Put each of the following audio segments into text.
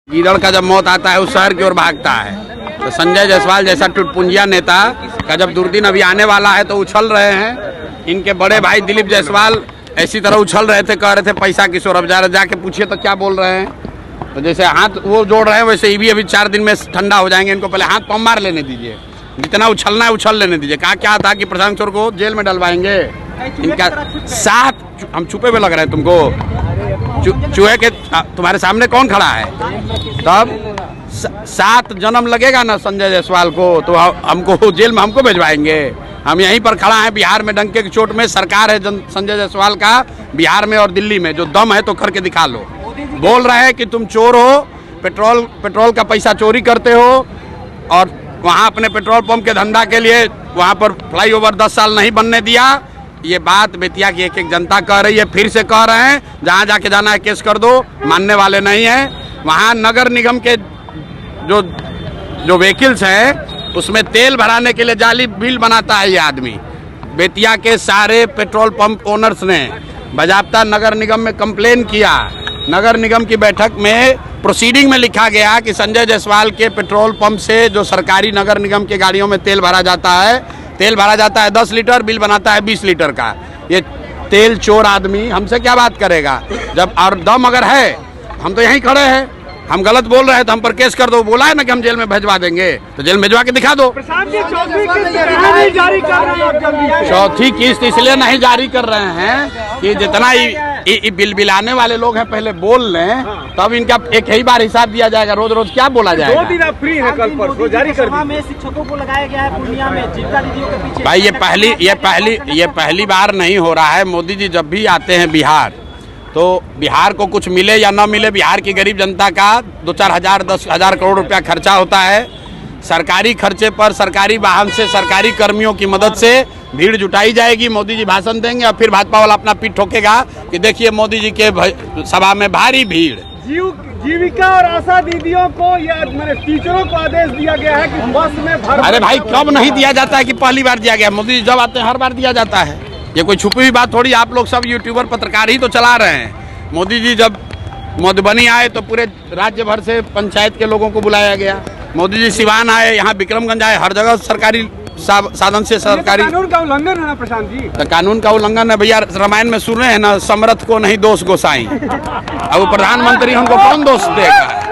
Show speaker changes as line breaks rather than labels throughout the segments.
गीदड़ का जब मौत आता है उस शहर की ओर भागता है। तो संजय जायसवाल जैसा टुटपुंजिया नेता का जब दुर्दिन अभी आने वाला है तो उछल रहे हैं। इनके बड़े भाई दिलीप जायसवाल ऐसी तरह उछल रहे थे, कह रहे थे पैसा किशोर। अब जाके पूछिए तो क्या बोल रहे हैं। तो जैसे हाथ वो जोड़ रहे हैं वैसे ये भी अभी 4 दिन में ठंडा हो जाएंगे। इनको पहले हाथ पाँव मार लेने दीजिए, जितना उछलना है उछल लेने दीजिए। क्या था कि प्रशांत किशोर को जेल में डलवाएंगे। इनका साथ हम छुपे हुए लग रहे हैं तुमको। चूहे के तुम्हारे सामने कौन खड़ा है? तब 7 जन्म लगेगा ना संजय जायसवाल को, तो हमको जेल में हमको भिजवाएंगे। हम यहीं पर खड़ा हैं बिहार में, डंके की चोट में। सरकार है संजय जायसवाल का बिहार में और दिल्ली में। जो दम है तो करके दिखा लो। बोल रहे हैं कि तुम चोर हो, पेट्रोल का पैसा चोरी करते हो और वहाँ अपने पेट्रोल पंप के धंधा के लिए वहाँ पर फ्लाईओवर 10 साल नहीं बनने दिया। ये बात बेतिया की एक जनता कह रही है, फिर से कह रहे हैं। जहाँ जाके जाना है केस कर दो, मानने वाले नहीं हैं। वहाँ नगर निगम के जो व्हीकल्स हैं उसमें तेल भराने के लिए जाली बिल बनाता है ये आदमी। बेतिया के सारे पेट्रोल पंप ओनर्स ने बाजाप्ता नगर निगम में कंप्लेन किया। नगर निगम की बैठक में प्रोसीडिंग में लिखा गया कि संजय जायसवाल के पेट्रोल पंप से जो सरकारी नगर निगम की गाड़ियों में तेल भरा जाता है 10 लीटर, बिल बनाता है 20 लीटर का। ये तेल चोर आदमी हमसे क्या बात करेगा? जब और दम अगर है, हम तो यहीं खड़े हैं। हम गलत बोल रहे हैं तो हम पर केस कर दो। बोला है ना कि हम जेल में भिजवा देंगे, तो जेल में भिजवा के दिखा दो। चौथी किस्त इसलिए नहीं जारी कर रहे हैं कि जितना बिल बिलाने वाले लोग हैं पहले बोल लें, तब इनका एक ही बार हिसाब दिया जाएगा। रोज रोज क्या बोला जाएगा?
2 दिन फ्री है, कल परसों जारी कर दी।
शिक्षकों को लगाया गया है पूर्णिया में, जीविका दीदियों के पीछे।
भाई ये पहली बार नहीं हो रहा है। मोदी जी जब भी आते हैं बिहार, तो बिहार को कुछ मिले या ना मिले, बिहार की गरीब जनता का 2-4 हजार 10 हजार करोड़ रुपया खर्चा होता है। सरकारी खर्चे पर सरकारी वाहन से सरकारी कर्मियों की मदद से भीड़ जुटाई जाएगी। मोदी जी भाषण देंगे और फिर भाजपा वाला अपना पीठ ठोकेगा कि देखिए मोदी जी के सभा में भारी भीड़।
जीविका और आशा दीदियों को या मेरे टीचरों को आदेश दिया गया है कि बस में भर।
अरे भाई, कब नहीं दिया जाता है कि पहली बार दिया गया? मोदी जी जब आते हैं हर बार दिया जाता है। ये कोई छुपी हुई बात थोड़ी। आप लोग सब यूट्यूबर पत्रकार ही तो चला रहे हैं। मोदी जी जब मधुबनी आए तो पूरे राज्य भर से पंचायत के लोगों को बुलाया गया। मोदी जी सिवान आए, यहाँ विक्रमगंज आए, हर जगह सरकारी साधन से सरकारी।
कानून का उल्लंघन है ना प्रशांत जी? तो
कानून का उल्लंघन है भैया। रामायण में सुन रहे हैं ना, समर्थ को नहीं दोष गोसाई। अब वो प्रधानमंत्री उनको कौन दोष देगा?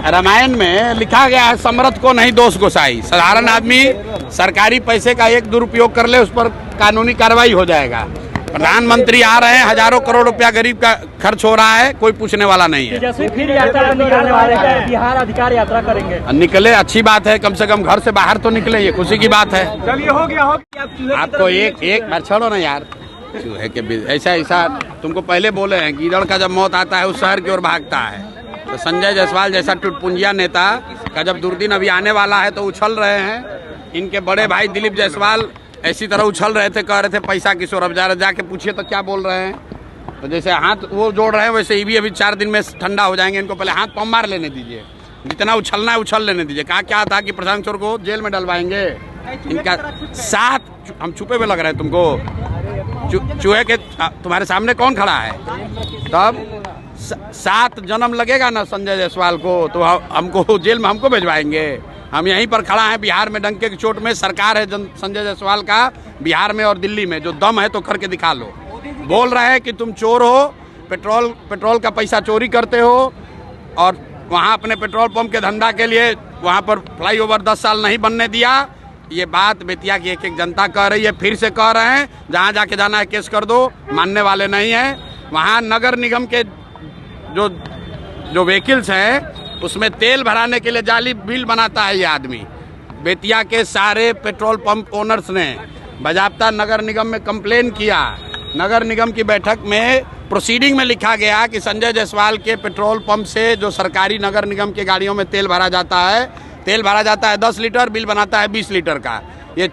रामायण में लिखा गया है समर्थ को नहीं दोष गोसाई। साधारण आदमी सरकारी पैसे का एक दुरुपयोग कर ले, उस पर कानूनी कार्रवाई हो जाएगा। प्रधानमंत्री आ रहे हैं, हजारों करोड़ रुपया गरीब का खर्च हो रहा है, कोई पूछने वाला नहीं है।
फिर यात्रा निकालने वाले हैं, बिहार अधिकार यात्रा करेंगे।
निकले, अच्छी बात है। कम से कम घर से बाहर तो निकले, ये खुशी की बात है।
चलिए हो गया।
आपको एक बार छोड़ो ना यार। चूहे के ऐसा तुमको पहले बोले हैं, गीदड़ का जब मौत आता है उस शहर की ओर भागता है। तो संजय जायसवाल जैसा टुटपुंजिया नेता का जब दुर्दिन अभी आने वाला है तो उछल रहे हैं। इनके बड़े भाई दिलीप जायसवाल ऐसी तरह उछल रहे थे, कह रहे थे पैसा किशोर। अब जाके पूछिए तो क्या बोल रहे हैं। तो जैसे हाथ वो जोड़ रहे हैं वैसे ये भी अभी 4 दिन में ठंडा हो जाएंगे। इनको पहले हाथ पाँव मार लेने दीजिए, जितना उछलना है उछल लेने दीजिए। क्या था कि प्रशांत किशोर को जेल में डलवाएंगे। इनका साथ हम छुपे हुए लग रहे हैं तुमको। चूहे के तुम्हारे सामने कौन खड़ा है? तब 7 जन्म लगेगा ना संजय जायसवाल को, तो हमको जेल में हमको भिजवाएंगे। हम यहीं पर खड़ा हैं बिहार में, डंके की चोट में। सरकार है संजय जायसवाल का बिहार में और दिल्ली में। जो दम है तो करके दिखा लो। बोल रहे हैं कि तुम चोर हो, पेट्रोल का पैसा चोरी करते हो और वहाँ अपने पेट्रोल पंप के धंधा के लिए वहाँ पर फ्लाईओवर 10 साल नहीं बनने दिया। ये बात बेतिया की एक जनता कह रही है, फिर से कह रहे हैं। जहाँ जाके जाना है केस कर दो, मानने वाले नहीं हैं। वहाँ नगर निगम के जो व्हीकल्स हैं उसमें तेल भराने के लिए जाली बिल बनाता है ये आदमी। बेतिया के सारे पेट्रोल पंप ओनर्स ने बाजाप्ता नगर निगम में कंप्लेन किया। नगर निगम की बैठक में प्रोसीडिंग में लिखा गया कि संजय जायसवाल के पेट्रोल पंप से जो सरकारी नगर निगम की गाड़ियों में तेल भरा जाता है 10 लीटर, बिल बनाता है 20 लीटर का। ये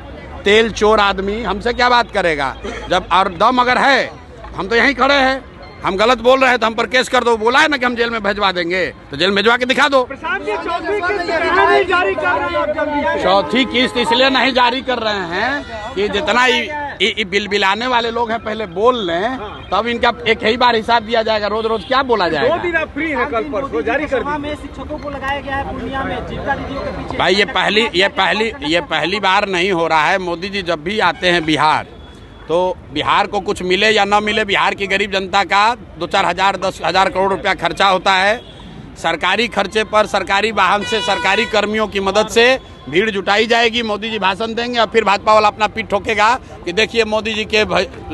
तेल चोर आदमी हमसे क्या बात करेगा? जब और दम अगर है, हम तो यहीं खड़े हैं। हम गलत बोल रहे हैं तो हम पर केस कर दो। बोला है ना कि हम जेल में भिजवा देंगे, तो जेल में भिजवा के दिखा दो। चौथी किस्त इसलिए नहीं जारी कर रहे हैं कि जितना ये बिलबिलाने वाले लोग हैं, पहले बोल लें तब इनका एक ही बार हिसाब दिया जाएगा। रोज रोज क्या बोला
2
जाएगा?
दिन आप फ्री है, कल परसों जारी कर दी।
में शिक्षकों को लगाया गया है पूर्णिया में जीविका दीदियों के पीछे।
भाई ये पहली बार नहीं हो रहा है। मोदी जी जब भी आते हैं बिहार, तो बिहार को कुछ मिले या न मिले, बिहार की गरीब जनता का 2-4 हजार 10 हजार करोड़ रुपया खर्चा होता है। सरकारी खर्चे पर सरकारी वाहन से सरकारी कर्मियों की मदद से भीड़ जुटाई जाएगी। मोदी जी भाषण देंगे और फिर भाजपा वाला अपना पीठ ठोकेगा कि देखिए मोदी जी के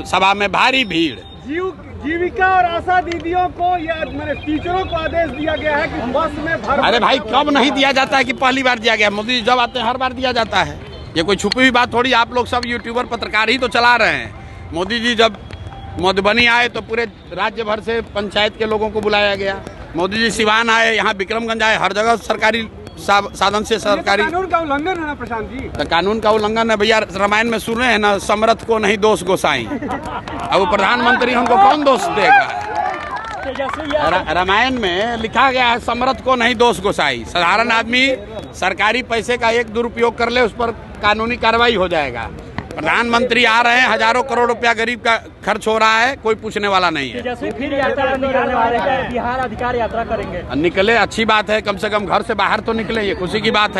सभा में भारी भीड़।
जीविका और आशा दीदियों को या मेरे टीचरों को आदेश दिया गया है कि बस में भर।
अरे भाई कब नहीं दिया जाता है कि पहली बार दिया गया? मोदी जी जब आते हैं हर बार दिया जाता है। ये कोई छुपी हुई बात थोड़ी। आप लोग सब यूट्यूबर पत्रकार ही तो चला रहे हैं। मोदी जी जब मधुबनी आए तो पूरे राज्य भर से पंचायत के लोगों को बुलाया गया। मोदी जी सिवान आए, यहाँ विक्रमगंज आए, हर जगह सरकारी साधन से सरकारी।
कानून का उल्लंघन है ना प्रशांत जी?
तो कानून का उल्लंघन है भैया। रामायण में सुन रहे हैं ना, समरथ को नहीं दोष गोसाई। अब वो प्रधानमंत्री उनको कौन दोष देगा? रामायण में लिखा गया है समरथ को नहीं दोष गोसाई। साधारण आदमी सरकारी पैसे का एक दुरुपयोग कर ले, उस पर कानूनी कार्रवाई हो जाएगा। प्रधानमंत्री आ रहे हैं, हजारों करोड़ रुपया गरीब का खर्च हो रहा है, कोई पूछने वाला नहीं है।
तेजस्वी फिर यात्रा निकालने वाले हैं, बिहार अधिकार यात्रा करेंगे।
निकले, अच्छी बात है। कम से कम घर से बाहर तो निकले, ये खुशी की बात है।